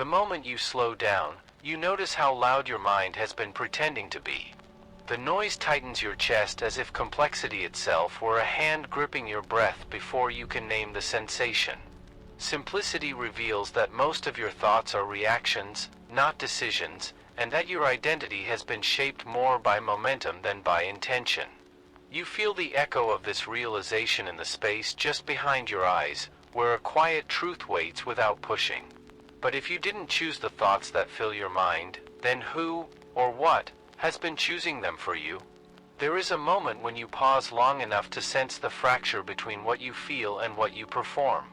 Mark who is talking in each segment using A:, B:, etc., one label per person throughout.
A: The moment you slow down, you notice how loud your mind has been pretending to be. The noise tightens your chest as if complexity itself were a hand gripping your breath before you can name the sensation. Simplicity reveals that most of your thoughts are reactions, not decisions, and that your identity has been shaped more by momentum than by intention. You feel the echo of this realization in the space just behind your eyes, where a quiet truth waits without pushing. But if you didn't choose the thoughts that fill your mind, then who, or what, has been choosing them for you? There is a moment when you pause long enough to sense the fracture between what you feel and what you perform.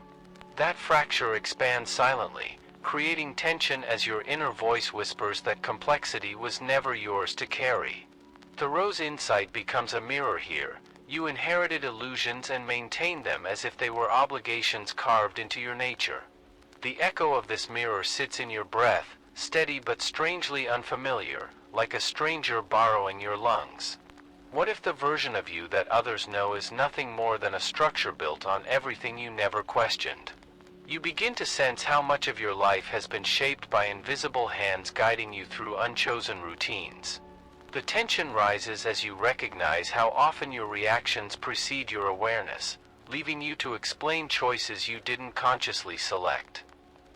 A: That fracture expands silently, creating tension as your inner voice whispers that complexity was never yours to carry. Thoreau's insight becomes a mirror here. You inherited illusions and maintain them as if they were obligations carved into your nature. The echo of this mirror sits in your breath, steady but strangely unfamiliar, like a stranger borrowing your lungs. What if the version of you that others know is nothing more than a structure built on everything you never questioned? You begin to sense how much of your life has been shaped by invisible hands guiding you through unchosen routines. The tension rises as you recognize how often your reactions precede your awareness, leaving you to explain choices you didn't consciously select.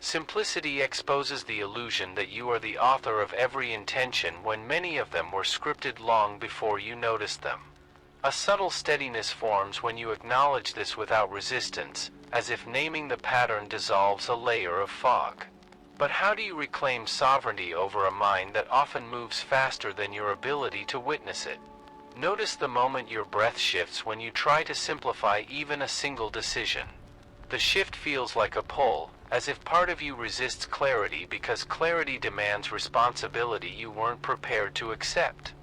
A: Simplicity exposes the illusion that you are the author of every intention when many of them were scripted long before you noticed them. A subtle steadiness forms when you acknowledge this without resistance, as if naming the pattern dissolves a layer of fog. But how do you reclaim sovereignty over a mind that often moves faster than your ability to witness it? Notice the moment your breath shifts when you try to simplify even a single decision. The shift feels like a pull, as if part of you resists clarity because clarity demands responsibility you weren't prepared to accept.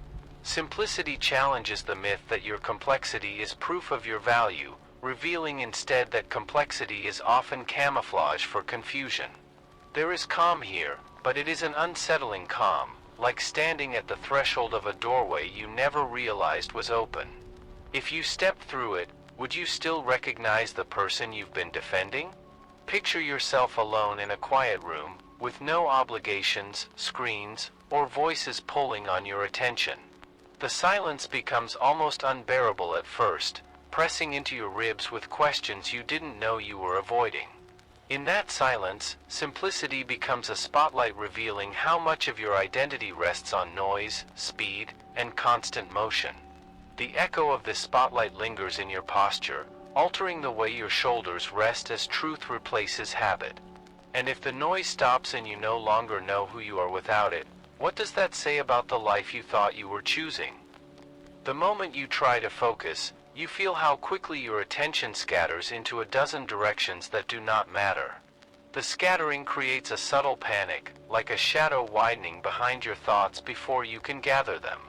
A: Simplicity challenges the myth that your complexity is proof of your value, revealing instead that complexity is often camouflage for confusion. There is calm here, but it is an unsettling calm, like standing at the threshold of a doorway you never realized was open. If you stepped through it, would you still recognize the person you've been defending? Picture yourself alone in a quiet room, with no obligations, screens, or voices pulling on your attention. The silence becomes almost unbearable at first, pressing into your ribs with questions you didn't know you were avoiding. In that silence, simplicity becomes a spotlight revealing how much of your identity rests on noise, speed, and constant motion. The echo of this spotlight lingers in your posture, altering the way your shoulders rest as truth replaces habit. And if the noise stops and you no longer know who you are without it, what does that say about the life you thought you were choosing? The moment you try to focus, you feel how quickly your attention scatters into a dozen directions that do not matter. The scattering creates a subtle panic, like a shadow widening behind your thoughts before you can gather them.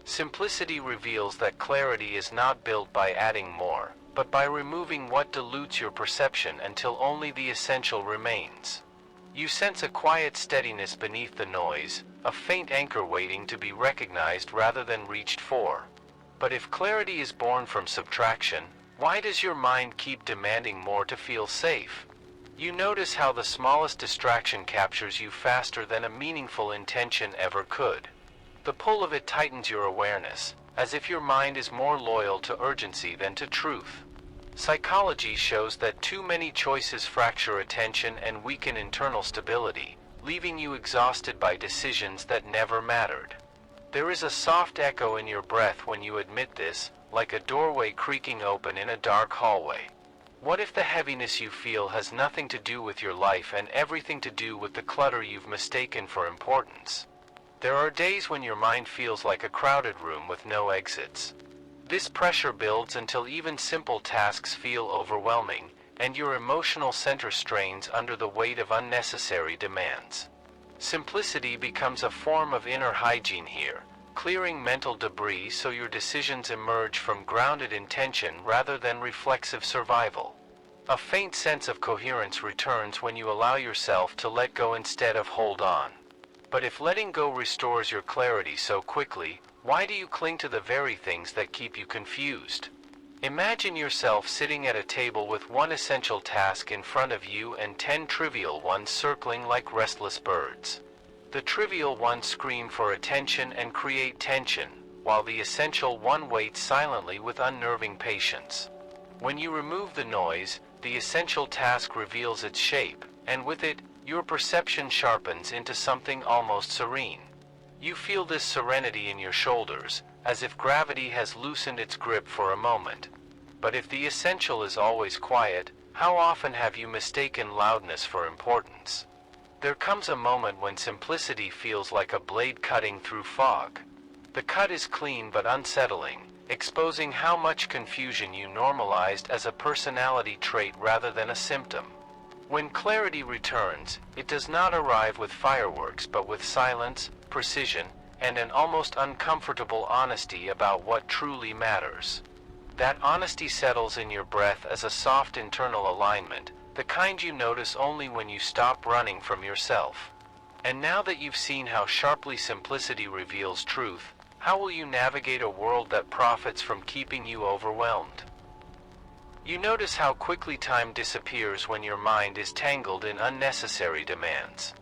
A: Simplicity reveals that clarity is not built by adding more, but by removing what dilutes your perception until only the essential remains. You sense a quiet steadiness beneath the noise, a faint anchor waiting to be recognized rather than reached for. But if clarity is born from subtraction, why does your mind keep demanding more to feel safe? You notice how the smallest distraction captures you faster than a meaningful intention ever could. The pull of it tightens your awareness, as if your mind is more loyal to urgency than to truth. Psychology shows that too many choices fracture attention and weaken internal stability, leaving you exhausted by decisions that never mattered. There is a soft echo in your breath when you admit this, like a doorway creaking open in a dark hallway. What if the heaviness you feel has nothing to do with your life and everything to do with the clutter you've mistaken for importance? There are days when your mind feels like a crowded room with no exits. This pressure builds until even simple tasks feel overwhelming, and your emotional center strains under the weight of unnecessary demands. Simplicity becomes a form of inner hygiene here, clearing mental debris so your decisions emerge from grounded intention rather than reflexive survival. A faint sense of coherence returns when you allow yourself to let go instead of hold on. But if letting go restores your clarity so quickly, why do you cling to the very things that keep you confused? Imagine yourself sitting at a table with one essential task in front of you and 10 trivial ones circling like restless birds. The trivial ones scream for attention and create tension, while the essential one waits silently with unnerving patience. When you remove the noise, the essential task reveals its shape, and with it, your perception sharpens into something almost serene. You feel this serenity in your shoulders, as if gravity has loosened its grip for a moment. But if the essential is always quiet, how often have you mistaken loudness for importance? There comes a moment when simplicity feels like a blade cutting through fog. The cut is clean but unsettling, exposing how much confusion you normalized as a personality trait rather than a symptom. When clarity returns, it does not arrive with fireworks but with silence, precision, and an almost uncomfortable honesty about what truly matters. That honesty settles in your breath as a soft internal alignment, the kind you notice only when you stop running from yourself. And now that you've seen how sharply simplicity reveals truth, how will you navigate a world that profits from keeping you overwhelmed? You notice how quickly time disappears when your mind is tangled in unnecessary demands.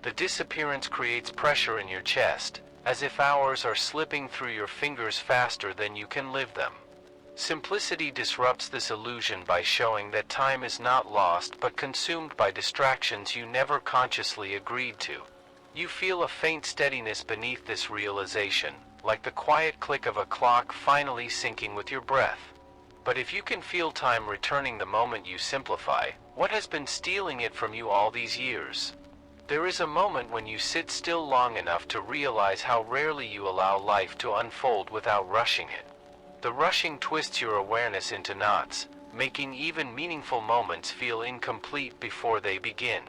A: The disappearance creates pressure in your chest, as if hours are slipping through your fingers faster than you can live them. Simplicity disrupts this illusion by showing that time is not lost but consumed by distractions you never consciously agreed to. You feel a faint steadiness beneath this realization, like the quiet click of a clock finally syncing with your breath. But if you can feel time returning the moment you simplify, what has been stealing it from you all these years? There is a moment when you sit still long enough to realize how rarely you allow life to unfold without rushing it. The rushing twists your awareness into knots, making even meaningful moments feel incomplete before they begin.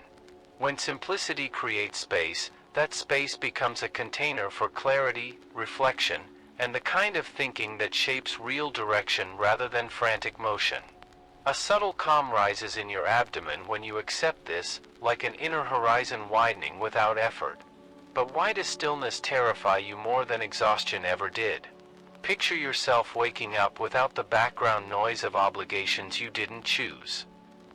A: When simplicity creates space, that space becomes a container for clarity, reflection, and the kind of thinking that shapes real direction rather than frantic motion. A subtle calm rises in your abdomen when you accept this, like an inner horizon widening without effort. But why does stillness terrify you more than exhaustion ever did? Picture yourself waking up without the background noise of obligations you didn't choose.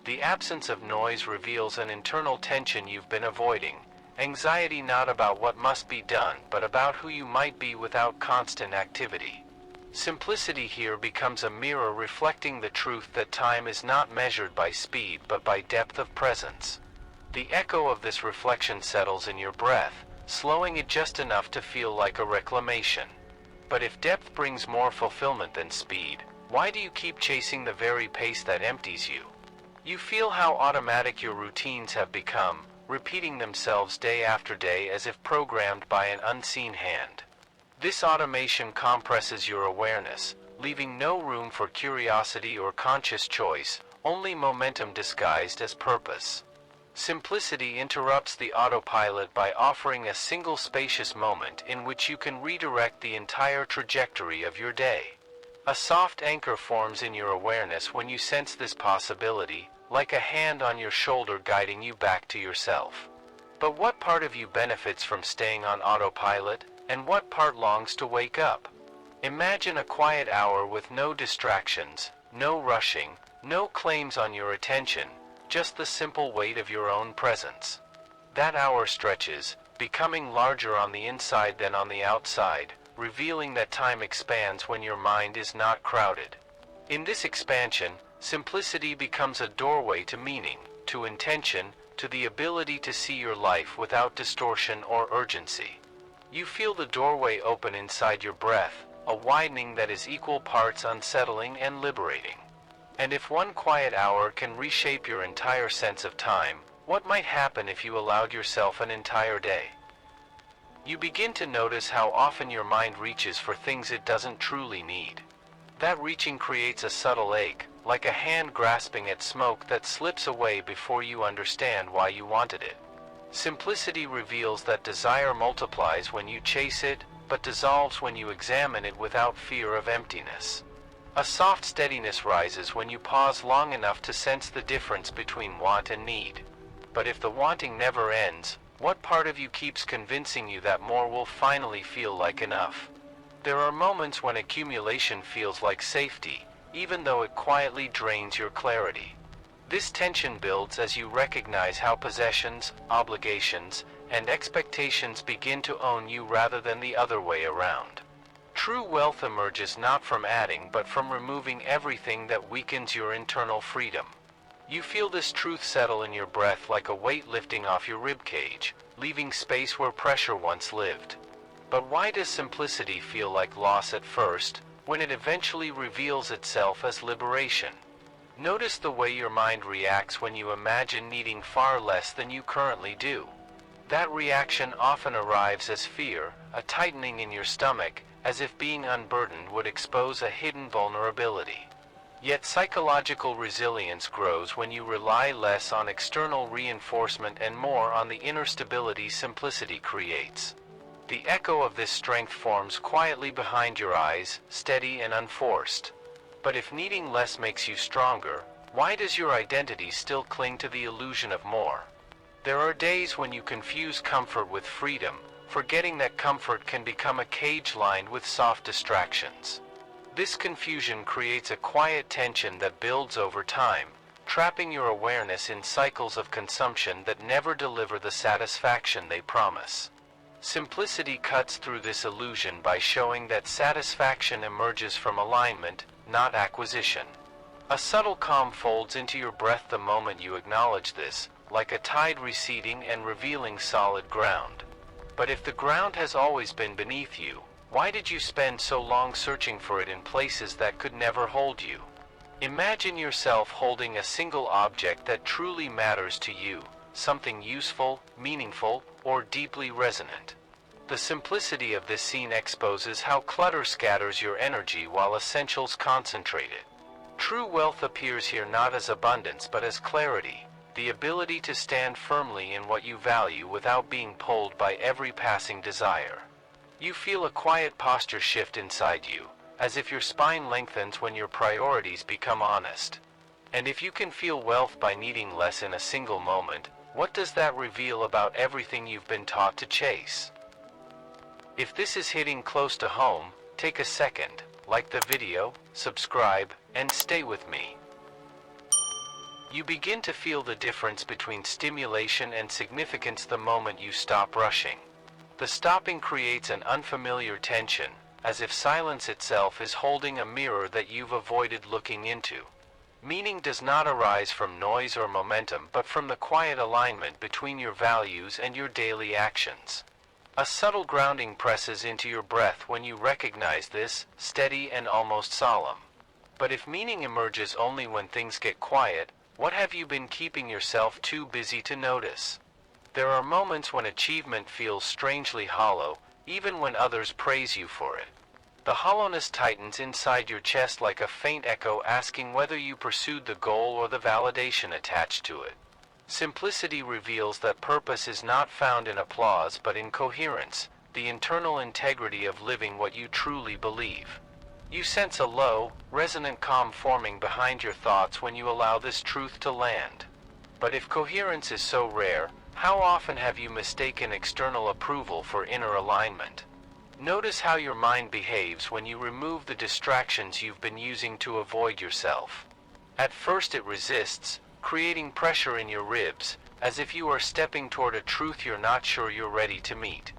A: The absence of noise reveals an internal tension you've been avoiding. Anxiety not about what must be done, but about who you might be without constant activity. Simplicity here becomes a mirror reflecting the truth that time is not measured by speed but by depth of presence. The echo of this reflection settles in your breath, slowing it just enough to feel like a reclamation. But if depth brings more fulfillment than speed, why do you keep chasing the very pace that empties you? You feel how automatic your routines have become, repeating themselves day after day as if programmed by an unseen hand. This automation compresses your awareness, leaving no room for curiosity or conscious choice, only momentum disguised as purpose. Simplicity interrupts the autopilot by offering a single spacious moment in which you can redirect the entire trajectory of your day. A soft anchor forms in your awareness when you sense this possibility, like a hand on your shoulder guiding you back to yourself. But what part of you benefits from staying on autopilot, and what part longs to wake up? Imagine a quiet hour with no distractions, no rushing, no claims on your attention, just the simple weight of your own presence. That hour stretches, becoming larger on the inside than on the outside, revealing that time expands when your mind is not crowded. In this expansion, simplicity becomes a doorway to meaning, to intention, to the ability to see your life without distortion or urgency. You feel the doorway open inside your breath, a widening that is equal parts unsettling and liberating. And if one quiet hour can reshape your entire sense of time, what might happen if you allowed yourself an entire day? You begin to notice how often your mind reaches for things it doesn't truly need. That reaching creates a subtle ache, like a hand grasping at smoke that slips away before you understand why you wanted it. Simplicity reveals that desire multiplies when you chase it, but dissolves when you examine it without fear of emptiness. A soft steadiness rises when you pause long enough to sense the difference between want and need. But if the wanting never ends, what part of you keeps convincing you that more will finally feel like enough? There are moments when accumulation feels like safety, even though it quietly drains your clarity. This tension builds as you recognize how possessions, obligations, and expectations begin to own you rather than the other way around. True wealth emerges not from adding but from removing everything that weakens your internal freedom. You feel this truth settle in your breath like a weight lifting off your ribcage, leaving space where pressure once lived. But why does simplicity feel like loss at first, when it eventually reveals itself as liberation? Notice the way your mind reacts when you imagine needing far less than you currently do. That reaction often arrives as fear, a tightening in your stomach, as if being unburdened would expose a hidden vulnerability. Yet psychological resilience grows when you rely less on external reinforcement and more on the inner stability simplicity creates. The echo of this strength forms quietly behind your eyes, steady and unforced. But if needing less makes you stronger, why does your identity still cling to the illusion of more? There are days when you confuse comfort with freedom, forgetting that comfort can become a cage lined with soft distractions. This confusion creates a quiet tension that builds over time, trapping your awareness in cycles of consumption that never deliver the satisfaction they promise. Simplicity cuts through this illusion by showing that satisfaction emerges from alignment, not acquisition. A subtle calm folds into your breath the moment you acknowledge this, like a tide receding and revealing solid ground. But if the ground has always been beneath you, why did you spend so long searching for it in places that could never hold you? Imagine yourself holding a single object that truly matters to you, something useful, meaningful, or deeply resonant. The simplicity of this scene exposes how clutter scatters your energy while essentials concentrate it. True wealth appears here not as abundance but as clarity, the ability to stand firmly in what you value without being pulled by every passing desire. You feel a quiet posture shift inside you, as if your spine lengthens when your priorities become honest. And if you can feel wealth by needing less in a single moment, what does that reveal about everything you've been taught to chase? If this is hitting close to home, take a second, like the video, subscribe, and stay with me. You begin to feel the difference between stimulation and significance the moment you stop rushing. The stopping creates an unfamiliar tension, as if silence itself is holding a mirror that you've avoided looking into. Meaning does not arise from noise or momentum but from the quiet alignment between your values and your daily actions. A subtle grounding presses into your breath when you recognize this, steady and almost solemn. But if meaning emerges only when things get quiet, what have you been keeping yourself too busy to notice? There are moments when achievement feels strangely hollow, even when others praise you for it. The hollowness tightens inside your chest like a faint echo asking whether you pursued the goal or the validation attached to it. Simplicity reveals that purpose is not found in applause but in coherence, the internal integrity of living what you truly believe. You sense a low, resonant calm forming behind your thoughts when you allow this truth to land. But if coherence is so rare, how often have you mistaken external approval for inner alignment? Notice how your mind behaves when you remove the distractions you've been using to avoid yourself. At first it resists, creating pressure in your ribs, as if you are stepping toward a truth you're not sure you're ready to meet.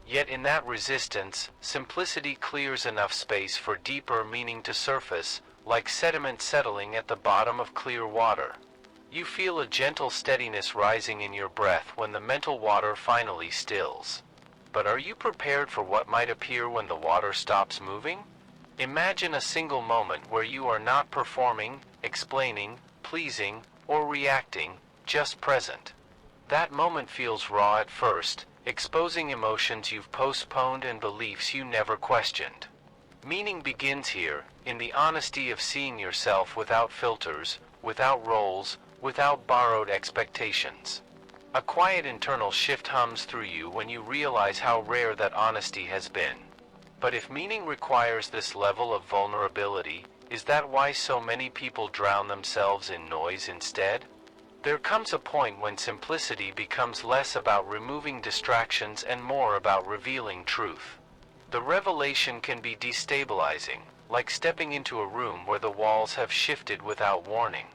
A: Yet in that resistance, simplicity clears enough space for deeper meaning to surface, like sediment settling at the bottom of clear water. You feel a gentle steadiness rising in your breath when the mental water finally stills. But are you prepared for what might appear when the water stops moving? Imagine a single moment where you are not performing, explaining, pleasing, or reacting, just present. That moment feels raw at first, exposing emotions you've postponed and beliefs you never questioned. Meaning begins here, in the honesty of seeing yourself without filters, without roles, without borrowed expectations. A quiet internal shift hums through you when you realize how rare that honesty has been. But if meaning requires this level of vulnerability, is that why so many people drown themselves in noise instead? There comes a point when simplicity becomes less about removing distractions and more about revealing truth. The revelation can be destabilizing, like stepping into a room where the walls have shifted without warning.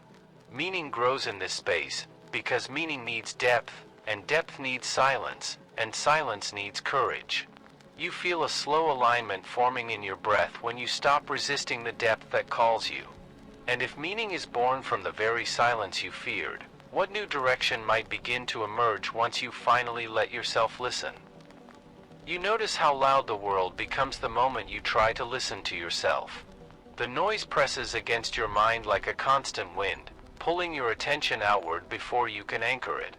A: Meaning grows in this space, because meaning needs depth, and depth needs silence, and silence needs courage. You feel a slow alignment forming in your breath when you stop resisting the depth that calls you. And if meaning is born from the very silence you feared, what new direction might begin to emerge once you finally let yourself listen? You notice how loud the world becomes the moment you try to listen to yourself. The noise presses against your mind like a constant wind, pulling your attention outward before you can anchor it.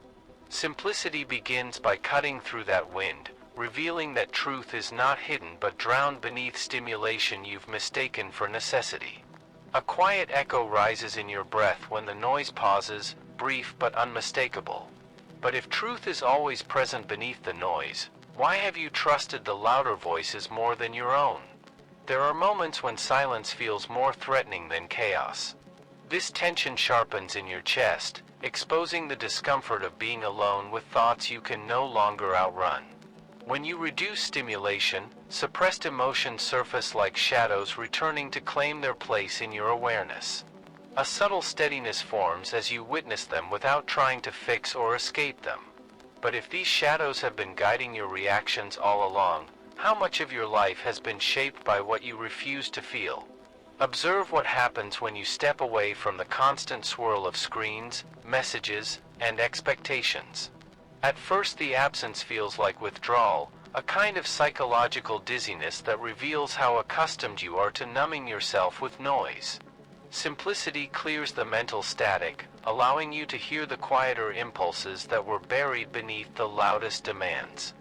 A: Simplicity begins by cutting through that wind, revealing that truth is not hidden but drowned beneath stimulation you've mistaken for necessity. A quiet echo rises in your breath when the noise pauses, brief but unmistakable. But if truth is always present beneath the noise, why have you trusted the louder voices more than your own? There are moments when silence feels more threatening than chaos. This tension sharpens in your chest, exposing the discomfort of being alone with thoughts you can no longer outrun. When you reduce stimulation, suppressed emotions surface like shadows returning to claim their place in your awareness. A subtle steadiness forms as you witness them without trying to fix or escape them. But if these shadows have been guiding your reactions all along, how much of your life has been shaped by what you refuse to feel? Observe what happens when you step away from the constant swirl of screens, messages, and expectations. At first, the absence feels like withdrawal, a kind of psychological dizziness that reveals how accustomed you are to numbing yourself with noise. Simplicity clears the mental static, allowing you to hear the quieter impulses that were buried beneath the loudest demands.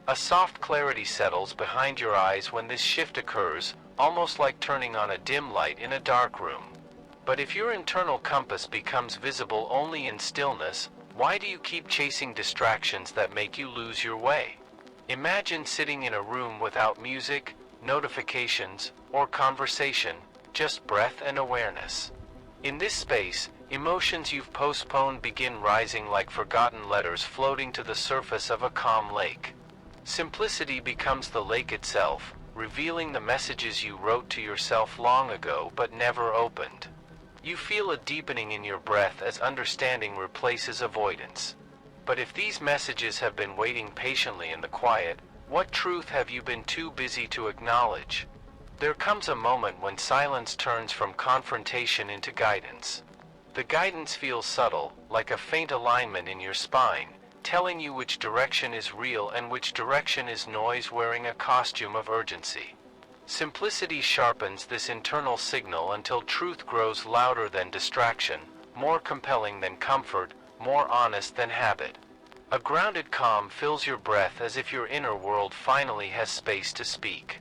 A: A soft clarity settles behind your eyes when this shift occurs, almost like turning on a dim light in a dark room. But if your internal compass becomes visible only in stillness, why do you keep chasing distractions that make you lose your way? Imagine sitting in a room without music, notifications, or conversation, just breath and awareness. In this space, emotions you've postponed begin rising like forgotten letters floating to the surface of a calm lake. Simplicity becomes the lake itself, revealing the messages you wrote to yourself long ago but never opened. You feel a deepening in your breath as understanding replaces avoidance. But if these messages have been waiting patiently in the quiet, what truth have you been too busy to acknowledge? There comes a moment when silence turns from confrontation into guidance. The guidance feels subtle, like a faint alignment in your spine, telling you which direction is real and which direction is noise wearing a costume of urgency. Simplicity sharpens this internal signal until truth grows louder than distraction, more compelling than comfort, more honest than habit. A grounded calm fills your breath as if your inner world finally has space to speak.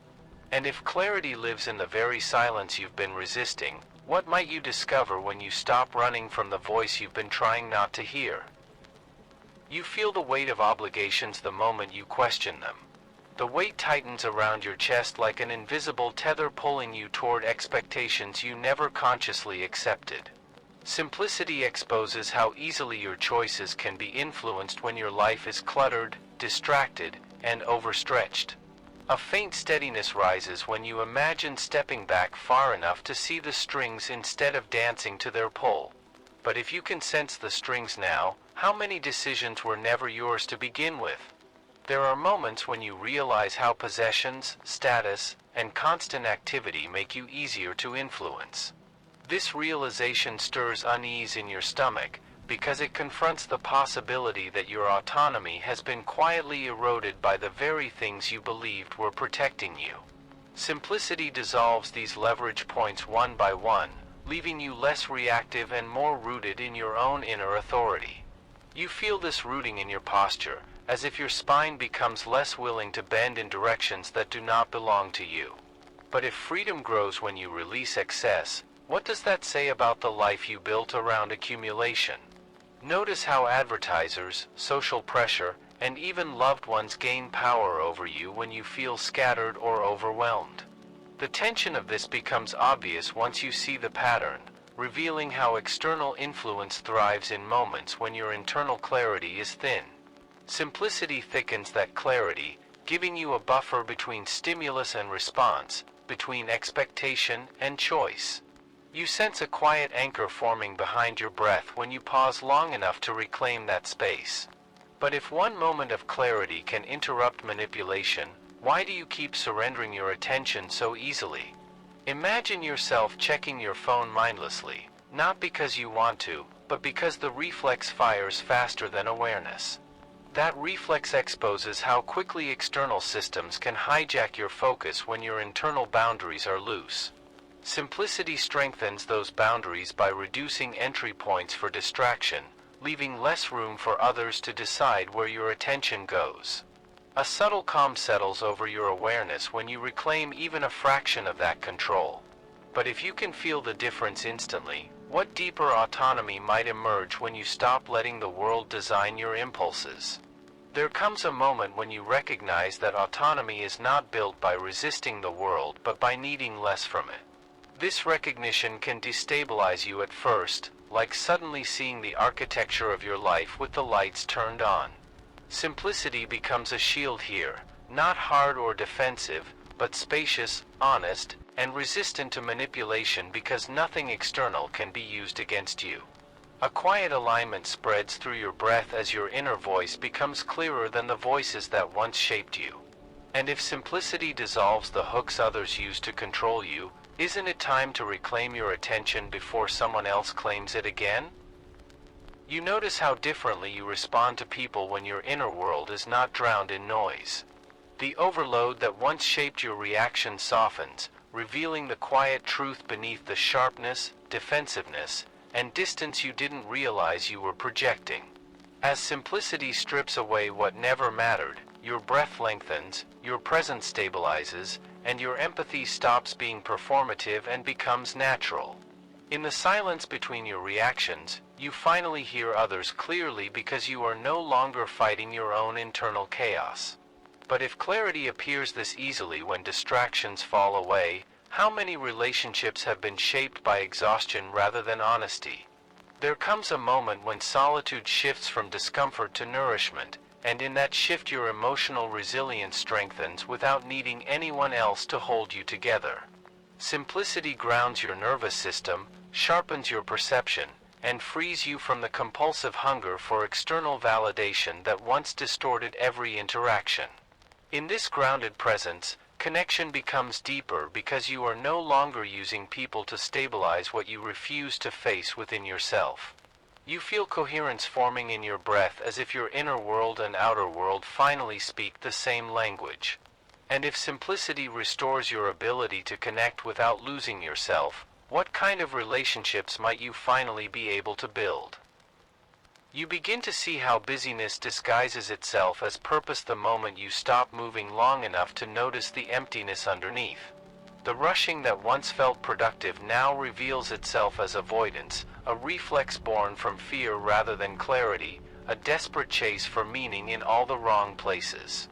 A: And if clarity lives in the very silence you've been resisting, what might you discover when you stop running from the voice you've been trying not to hear? You feel the weight of obligations the moment you question them. The weight tightens around your chest like an invisible tether pulling you toward expectations you never consciously accepted. Simplicity exposes how easily your choices can be influenced when your life is cluttered, distracted, and overstretched. A faint steadiness rises when you imagine stepping back far enough to see the strings instead of dancing to their pull. But if you can sense the strings now, how many decisions were never yours to begin with? There are moments when you realize how possessions, status, and constant activity make you easier to influence. This realization stirs unease in your stomach, because it confronts the possibility that your autonomy has been quietly eroded by the very things you believed were protecting you. Simplicity dissolves these leverage points one by one, leaving you less reactive and more rooted in your own inner authority. You feel this rooting in your posture, as if your spine becomes less willing to bend in directions that do not belong to you. But if freedom grows when you release excess, what does that say about the life you built around accumulation? Notice how advertisers, social pressure, and even loved ones gain power over you when you feel scattered or overwhelmed. The tension of this becomes obvious once you see the pattern, revealing how external influence thrives in moments when your internal clarity is thin. Simplicity thickens that clarity, giving you a buffer between stimulus and response, between expectation and choice. You sense a quiet anchor forming behind your breath when you pause long enough to reclaim that space. But if one moment of clarity can interrupt manipulation, why do you keep surrendering your attention so easily? Imagine yourself checking your phone mindlessly, not because you want to, but because the reflex fires faster than awareness. That reflex exposes how quickly external systems can hijack your focus when your internal boundaries are loose. Simplicity strengthens those boundaries by reducing entry points for distraction, leaving less room for others to decide where your attention goes. A subtle calm settles over your awareness when you reclaim even a fraction of that control. But if you can feel the difference instantly, what deeper autonomy might emerge when you stop letting the world design your impulses? There comes a moment when you recognize that autonomy is not built by resisting the world but by needing less from it. This recognition can destabilize you at first, like suddenly seeing the architecture of your life with the lights turned on. Simplicity becomes a shield here, not hard or defensive, but spacious, honest, and resistant to manipulation because nothing external can be used against you. A quiet alignment spreads through your breath as your inner voice becomes clearer than the voices that once shaped you. And if simplicity dissolves the hooks others use to control you, isn't it time to reclaim your attention before someone else claims it again? You notice how differently you respond to people when your inner world is not drowned in noise. The overload that once shaped your reaction softens, revealing the quiet truth beneath the sharpness, defensiveness, and distance you didn't realize you were projecting. As simplicity strips away what never mattered, your breath lengthens, your presence stabilizes, and your empathy stops being performative and becomes natural. In the silence between your reactions, you finally hear others clearly because you are no longer fighting your own internal chaos. But if clarity appears this easily when distractions fall away, how many relationships have been shaped by exhaustion rather than honesty? There comes a moment when solitude shifts from discomfort to nourishment, and in that shift your emotional resilience strengthens without needing anyone else to hold you together. Simplicity grounds your nervous system, sharpens your perception, and frees you from the compulsive hunger for external validation that once distorted every interaction. In this grounded presence, connection becomes deeper because you are no longer using people to stabilize what you refuse to face within yourself. You feel coherence forming in your breath as if your inner world and outer world finally speak the same language. And if simplicity restores your ability to connect without losing yourself, what kind of relationships might you finally be able to build? You begin to see how busyness disguises itself as purpose the moment you stop moving long enough to notice the emptiness underneath. The rushing that once felt productive now reveals itself as avoidance, a reflex born from fear rather than clarity, a desperate chase for meaning in all the wrong places.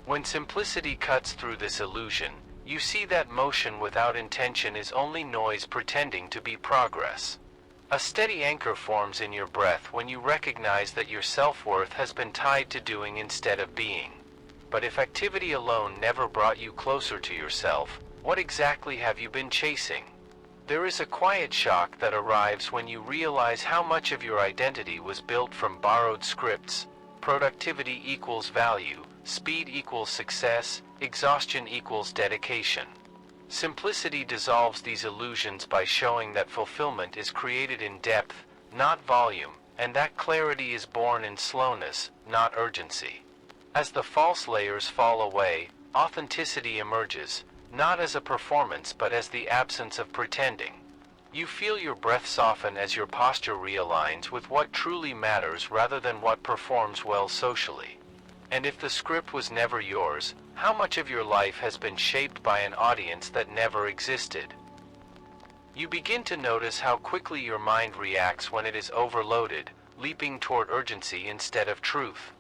A: When simplicity cuts through this illusion, you see that motion without intention is only noise pretending to be progress. A steady anchor forms in your breath when you recognize that your self-worth has been tied to doing instead of being. But if activity alone never brought you closer to yourself, what exactly have you been chasing? There is a quiet shock that arrives when you realize how much of your identity was built from borrowed scripts. Productivity equals value, speed equals success, exhaustion equals dedication. Simplicity dissolves these illusions by showing that fulfillment is created in depth, not volume, and that clarity is born in slowness, not urgency. As the false layers fall away, authenticity emerges, not as a performance but as the absence of pretending. You feel your breath soften as your posture realigns with what truly matters rather than what performs well socially. And if the script was never yours, how much of your life has been shaped by an audience that never existed? You begin to notice how quickly your mind reacts when it is overloaded, leaping toward urgency instead of truth.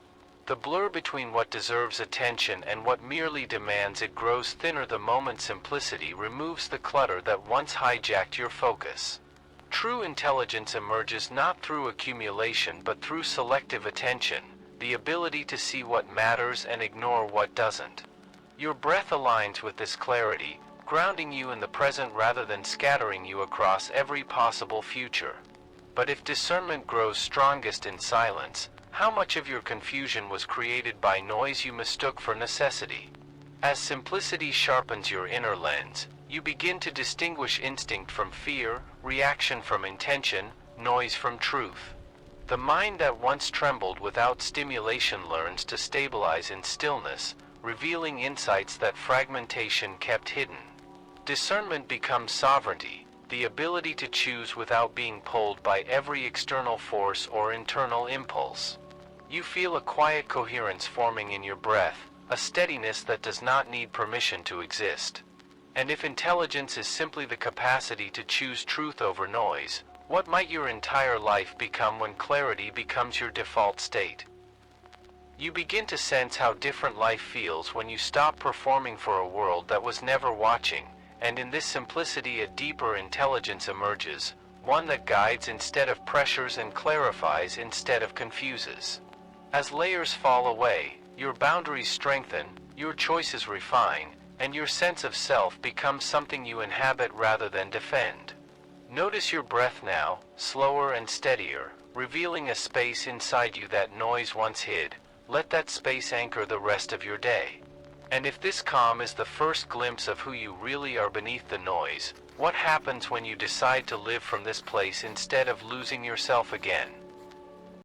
A: The blur between what deserves attention and what merely demands it grows thinner the moment simplicity removes the clutter that once hijacked your focus. True intelligence emerges not through accumulation but through selective attention, the ability to see what matters and ignore what doesn't. Your breath aligns with this clarity, grounding you in the present rather than scattering you across every possible future. But if discernment grows strongest in silence, how much of your confusion was created by noise you mistook for necessity? As simplicity sharpens your inner lens, you begin to distinguish instinct from fear, reaction from intention, noise from truth. The mind that once trembled without stimulation learns to stabilize in stillness, revealing insights that fragmentation kept hidden. Discernment becomes sovereignty, the ability to choose without being pulled by every external force or internal impulse. You feel a quiet coherence forming in your breath, a steadiness that does not need permission to exist. And if intelligence is simply the capacity to choose truth over noise, what might your entire life become when clarity becomes your default state? You begin to sense how different life feels when you stop performing for a world that was never watching, and in this simplicity a deeper intelligence emerges, one that guides instead of pressures and clarifies instead of confuses. As layers fall away, your boundaries strengthen, your choices refine, and your sense of self becomes something you inhabit rather than defend. Notice your breath now, slower and steadier, revealing a space inside you that noise once hid. Let that space anchor the rest of your day. And if this calm is the first glimpse of who you really are beneath the noise, what happens when you decide to live from this place instead of losing yourself again?